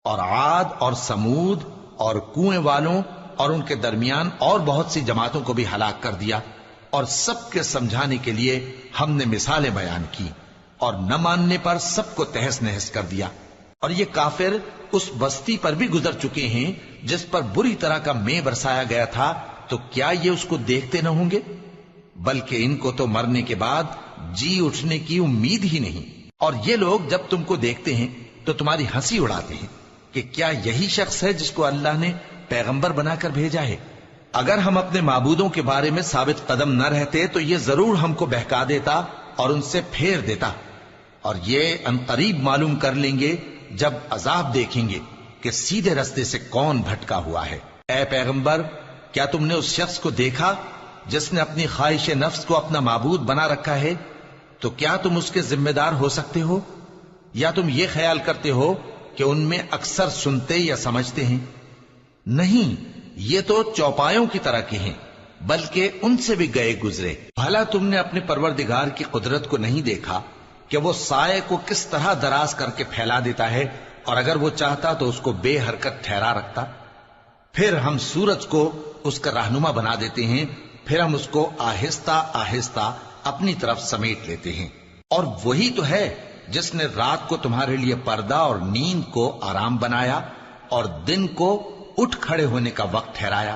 اور عاد اور سمود اور کنویں والوں اور ان کے درمیان اور بہت سی جماعتوں کو بھی ہلاک کر دیا، اور سب کے سمجھانے کے لیے ہم نے مثالیں بیان کی، اور نہ ماننے پر سب کو تہس نہس کر دیا۔ اور یہ کافر اس بستی پر بھی گزر چکے ہیں جس پر بری طرح کا مے برسایا گیا تھا، تو کیا یہ اس کو دیکھتے نہ ہوں گے؟ بلکہ ان کو تو مرنے کے بعد جی اٹھنے کی امید ہی نہیں۔ اور یہ لوگ جب تم کو دیکھتے ہیں تو تمہاری ہنسی اڑاتے ہیں کہ کیا یہی شخص ہے جس کو اللہ نے پیغمبر بنا کر بھیجا ہے؟ اگر ہم اپنے معبودوں کے بارے میں ثابت قدم نہ رہتے تو یہ ضرور ہم کو بہکا دیتا اور ان سے پھیر دیتا، اور یہ انقریب معلوم کر لیں گے جب عذاب دیکھیں گے کہ سیدھے رستے سے کون بھٹکا ہوا ہے۔ اے پیغمبر، کیا تم نے اس شخص کو دیکھا جس نے اپنی خواہش نفس کو اپنا معبود بنا رکھا ہے؟ تو کیا تم اس کے ذمہ دار ہو سکتے ہو؟ یا تم یہ خیال کرتے ہو کہ ان میں اکثر سنتے یا سمجھتے ہیں؟ نہیں، یہ تو چوپایوں کی طرح کے ہیں، بلکہ ان سے بھی گئے گزرے۔ بھلا تم نے اپنے پروردگار کی قدرت کو نہیں دیکھا کہ وہ سائے کو کس طرح دراز کر کے پھیلا دیتا ہے، اور اگر وہ چاہتا تو اس کو بے حرکت ٹھہرا رکھتا؟ پھر ہم سورج کو اس کا رہنما بنا دیتے ہیں، پھر ہم اس کو آہستہ آہستہ اپنی طرف سمیٹ لیتے ہیں۔ اور وہی تو ہے جس نے رات کو تمہارے لیے پردہ اور نیند کو آرام بنایا، اور دن کو اٹھ کھڑے ہونے کا وقت ٹھہرایا،